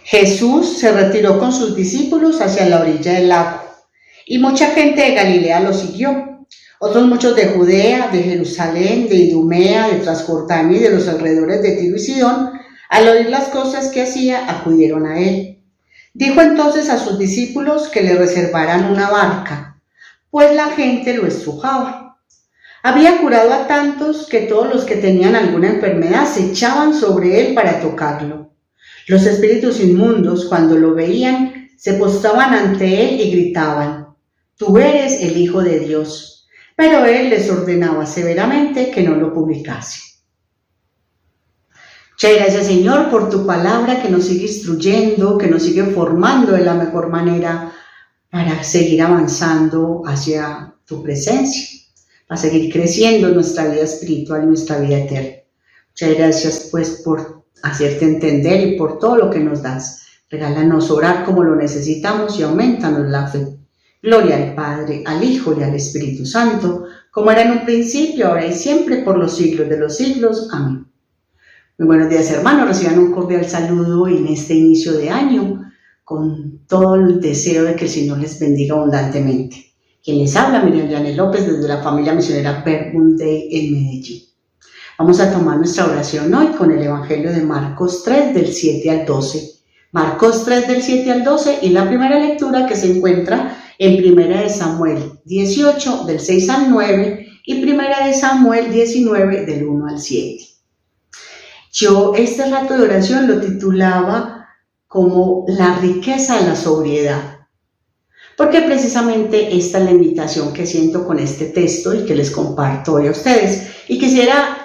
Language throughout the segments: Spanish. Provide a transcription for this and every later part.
Jesús se retiró con sus discípulos hacia la orilla del lago y mucha gente de Galilea lo siguió. Otros muchos de Judea, de Jerusalén, de Idumea, de Transjordania y de los alrededores de Tiro y Sidón, al oír las cosas que hacía, acudieron a él. Dijo entonces a sus discípulos que le reservaran una barca, pues la gente lo estrujaba. Había curado a tantos que todos los que tenían alguna enfermedad se echaban sobre él para tocarlo. Los espíritus inmundos, cuando lo veían, se postraban ante él y gritaban: «Tú eres el Hijo de Dios». Pero él les ordenaba severamente que no lo publicase. Muchas gracias, Señor, por tu palabra que nos sigue instruyendo, que nos sigue formando de la mejor manera para seguir avanzando hacia tu presencia, para seguir creciendo en nuestra vida espiritual y nuestra vida eterna. Muchas gracias, pues, por hacerte entender y por todo lo que nos das. Regálanos orar como lo necesitamos y aumentanos la fe. Gloria al Padre, al Hijo y al Espíritu Santo, como era en un principio, ahora y siempre, por los siglos de los siglos. Amén. Muy buenos días, hermanos. Reciban un cordial saludo en este inicio de año, con todo el deseo de que el Señor les bendiga abundantemente. Quien les habla, Miriam Janet López, desde la familia misionera Verbum Dei en Medellín. Vamos a tomar nuestra oración hoy con el Evangelio de Marcos 3, del 7 al 12. Marcos 3, del 7 al 12, y la primera lectura que se encuentra en Primera de Samuel 18, del 6 al 9, y Primera de Samuel 19, del 1 al 7. Yo este rato de oración lo titulaba como la riqueza de la sobriedad, porque precisamente esta es la invitación que siento con este texto y que les comparto hoy a ustedes. Y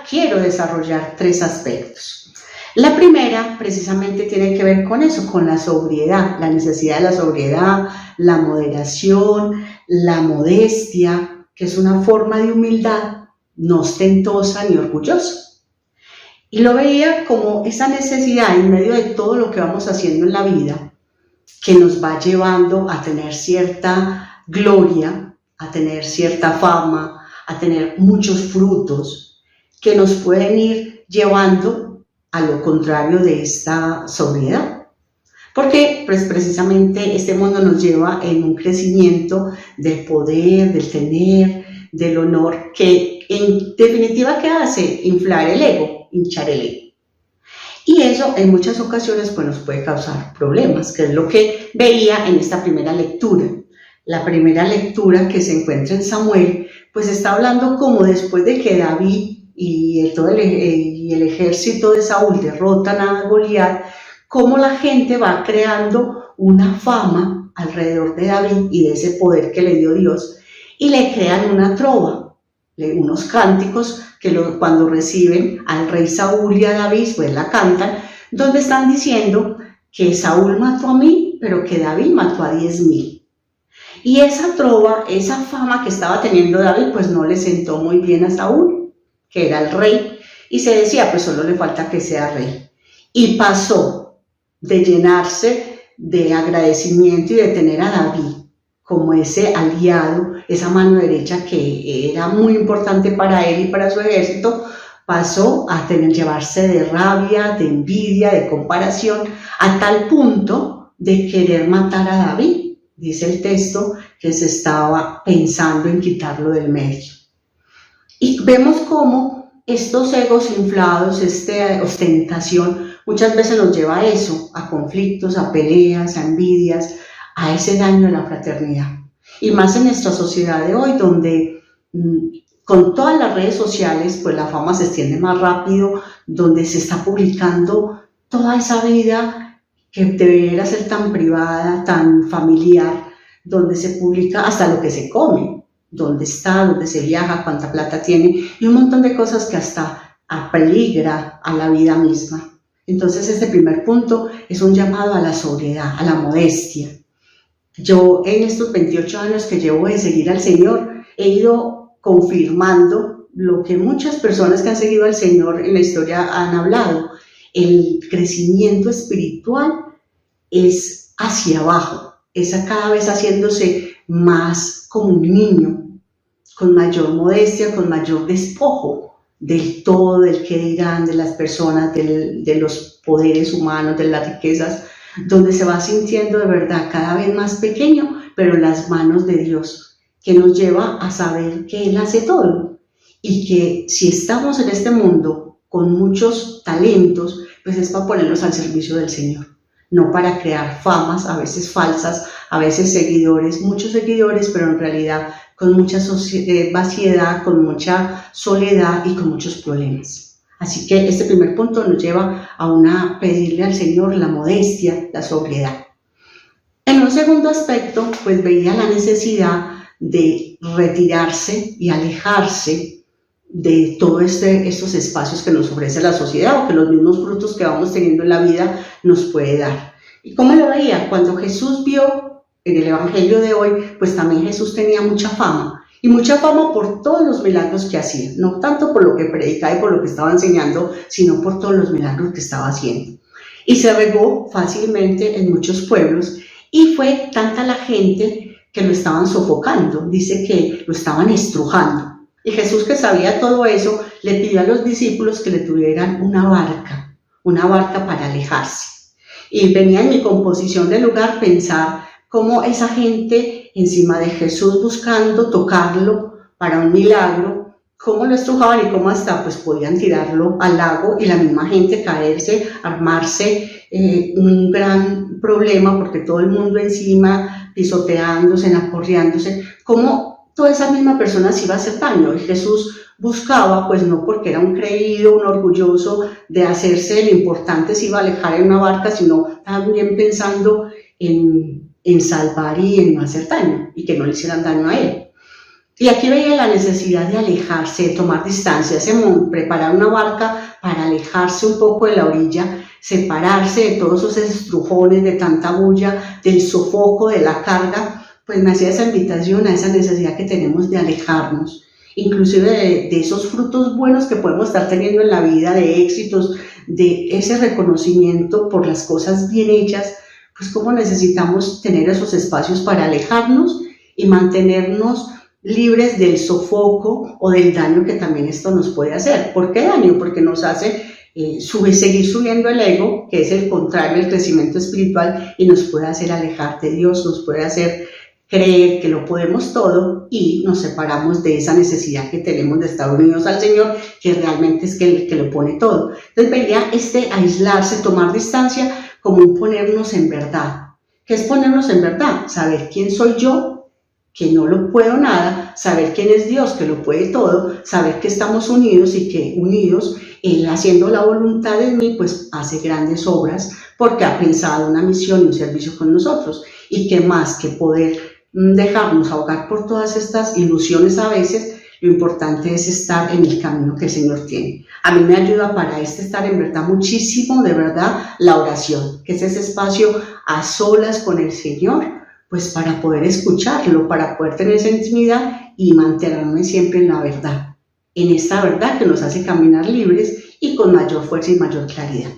quiero desarrollar tres aspectos. La primera precisamente tiene que ver con eso, con la sobriedad, la necesidad de la sobriedad, la moderación, la modestia, que es una forma de humildad no ostentosa ni orgullosa. Y lo veía como esa necesidad en medio de todo lo que vamos haciendo en la vida, que nos va llevando a tener cierta gloria, a tener cierta fama, a tener muchos frutos, que nos pueden ir llevando a lo contrario de esta sobriedad. Porque pues, precisamente este mundo nos lleva en un crecimiento del poder, del tener, del honor, que en definitiva, ¿qué hace? Inflar el ego, hinchar el ego. Y eso en muchas ocasiones pues, nos puede causar problemas, que es lo que veía en esta primera lectura. La primera lectura que se encuentra en Samuel, pues está hablando como después de que David y el ejército de Saúl derrotan a Goliat, cómo la gente va creando una fama alrededor de David y de ese poder que le dio Dios, y le crean una trova, unos cánticos que cuando reciben al rey Saúl y a David, pues la cantan, donde están diciendo que Saúl mató a 1000, pero que David mató a 10,000. Y esa trova, esa fama que estaba teniendo David, pues no le sentó muy bien a Saúl, que era el rey, y se decía, pues solo le falta que sea rey. Y pasó de llenarse de agradecimiento y de tener a David como ese aliado, esa mano derecha que era muy importante para él y para su ejército, pasó a llevarse de rabia, de envidia, de comparación, a tal punto de querer matar a David. Dice el texto que se estaba pensando en quitarlo del medio. Y vemos cómo estos egos inflados, esta ostentación, muchas veces nos lleva a eso, a conflictos, a peleas, a envidias, a ese daño de la fraternidad. Y más en nuestra sociedad de hoy, donde con todas las redes sociales, pues la fama se extiende más rápido, donde se está publicando toda esa vida que debería ser tan privada, tan familiar, donde se publica hasta lo que se come, dónde está, dónde se viaja, cuánta plata tiene, y un montón de cosas que hasta apeligra a la vida misma. Entonces este primer punto es un llamado a la sobriedad, a la modestia. Yo en estos 28 años que llevo de seguir al Señor, he ido confirmando lo que muchas personas que han seguido al Señor en la historia han hablado. El crecimiento espiritual es hacia abajo, es cada vez haciéndose más como un niño, con mayor modestia, con mayor despojo del todo, del que dirán, de las personas, de los poderes humanos, de las riquezas, donde se va sintiendo de verdad cada vez más pequeño, pero en las manos de Dios, que nos lleva a saber que Él hace todo y que si estamos en este mundo con muchos talentos, pues es para ponerlos al servicio del Señor, no para crear famas, a veces falsas, a veces seguidores, muchos seguidores, pero en realidad con mucha vaciedad, con mucha soledad y con muchos problemas. Así que este primer punto nos lleva a pedirle al Señor la modestia, la sobriedad. En un segundo aspecto, pues veía la necesidad de retirarse y alejarse de todos estos espacios que nos ofrece la sociedad o que los mismos frutos que vamos teniendo en la vida nos puede dar. ¿Y cómo lo veía? Cuando Jesús vio en el Evangelio de hoy, pues también Jesús tenía mucha fama, y mucha fama por todos los milagros que hacía, no tanto por lo que predicaba y por lo que estaba enseñando, sino por todos los milagros que estaba haciendo. Y se regó fácilmente en muchos pueblos, y fue tanta la gente que lo estaban sofocando, dice que lo estaban estrujando. Y Jesús, que sabía todo eso, le pidió a los discípulos que le tuvieran una barca para alejarse. Y venía en mi composición del lugar pensar cómo esa gente encima de Jesús buscando tocarlo para un milagro, cómo lo estrujaban y cómo hasta pues podían tirarlo al lago y la misma gente caerse, armarse un gran problema porque todo el mundo encima pisoteándose, aporreándose, cómo toda esa misma persona se iba a hacer daño. Y Jesús buscaba, pues no porque era un creído, un orgulloso de hacerse el importante, se iba a alejar en una barca, sino también pensando en salvar y en no hacer daño, y que no le hicieran daño a él. Y aquí veía la necesidad de alejarse, de tomar distancia, preparar una barca para alejarse un poco de la orilla, separarse de todos esos estrujones, de tanta bulla, del sofoco, de la carga. Pues me hacía esa invitación a esa necesidad que tenemos de alejarnos, inclusive de esos frutos buenos que podemos estar teniendo en la vida, de éxitos, de ese reconocimiento por las cosas bien hechas. Pues cómo necesitamos tener esos espacios para alejarnos y mantenernos libres del sofoco o del daño que también esto nos puede hacer. ¿Por qué daño? Porque nos hace seguir subiendo el ego, que es el contrario del crecimiento espiritual, y nos puede hacer alejar de Dios, nos puede hacer creer que lo podemos todo y nos separamos de esa necesidad que tenemos de estar unidos al Señor, que realmente es el que lo pone todo. Entonces veía aislarse, tomar distancia, como un ponernos en verdad. ¿Qué es ponernos en verdad? Saber quién soy yo, que no lo puedo nada, saber quién es Dios, que lo puede todo, saber que estamos unidos y que unidos, Él haciendo la voluntad de mí, pues hace grandes obras, porque ha pensado una misión y un servicio con nosotros. Y que más que poder dejarnos ahogar por todas estas ilusiones a veces, lo importante es estar en el camino que el Señor tiene. A mí me ayuda para estar en verdad muchísimo, de verdad, la oración, que es ese espacio a solas con el Señor, pues para poder escucharlo, para poder tener esa intimidad y mantenerme siempre en la verdad, en esta verdad que nos hace caminar libres y con mayor fuerza y mayor claridad.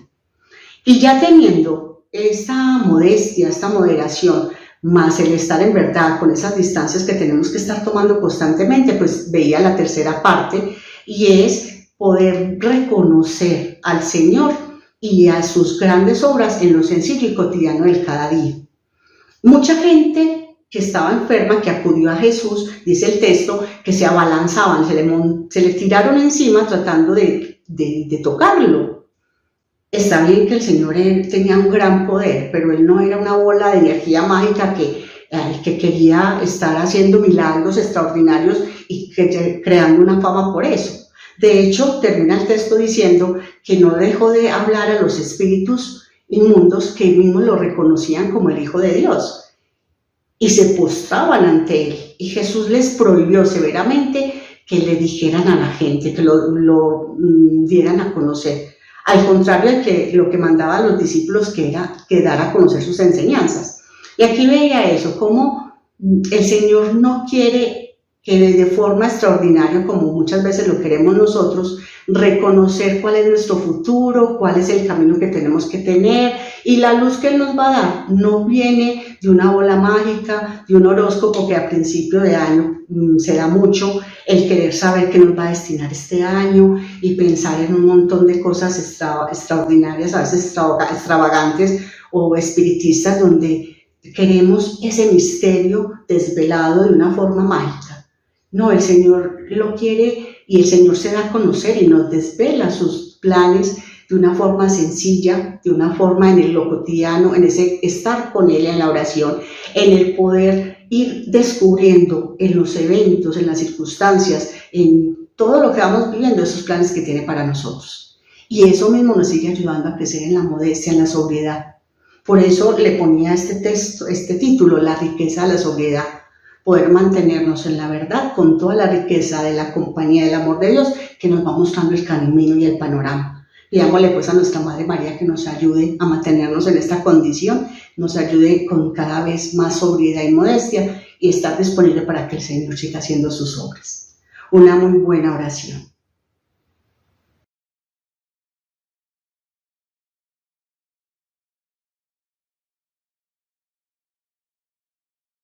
Y ya teniendo esta modestia, esta moderación, más el estar en verdad con esas distancias que tenemos que estar tomando constantemente, pues veía la tercera parte, y es poder reconocer al Señor y a sus grandes obras en lo sencillo y cotidiano del cada día. Mucha gente que estaba enferma, que acudió a Jesús, dice el texto, que se abalanzaban, se le tiraron encima tratando de tocarlo. Está bien que el Señor tenía un gran poder, pero Él no era una bola de energía mágica que quería estar haciendo milagros extraordinarios y creando una fama por eso. De hecho, termina el texto diciendo que no dejó de hablar a los espíritus inmundos que mismos lo reconocían como el Hijo de Dios y se postraban ante Él. Y Jesús les prohibió severamente que le dijeran a la gente, que lo dieran a conocer. Al contrario de que lo que mandaba a los discípulos, que era que dar a conocer sus enseñanzas. Y aquí veía eso, como el Señor no quiere que de forma extraordinaria, como muchas veces lo queremos nosotros, reconocer cuál es nuestro futuro, cuál es el camino que tenemos que tener, y la luz que Él nos va a dar no viene de una bola mágica, de un horóscopo que a principio de año se da mucho el querer saber qué nos va a destinar este año y pensar en un montón de cosas extraordinarias, a veces extravagantes o espiritistas, donde queremos ese misterio desvelado de una forma mágica. No, el Señor lo quiere y el Señor se da a conocer y nos desvela sus planes de una forma sencilla, de una forma en lo cotidiano, en ese estar con Él en la oración, en el poder ir descubriendo en los eventos, en las circunstancias, en todo lo que vamos viviendo, esos planes que tiene para nosotros. Y eso mismo nos sigue ayudando a crecer en la modestia, en la sobriedad. Por eso le ponía este título, La riqueza de la sobriedad. Poder mantenernos en la verdad con toda la riqueza de la compañía del amor de Dios que nos va mostrando el camino y el panorama. Pidámosle pues a nuestra Madre María que nos ayude a mantenernos en esta condición, nos ayude con cada vez más sobriedad y modestia y estar disponible para que el Señor siga haciendo sus obras. Una muy buena oración.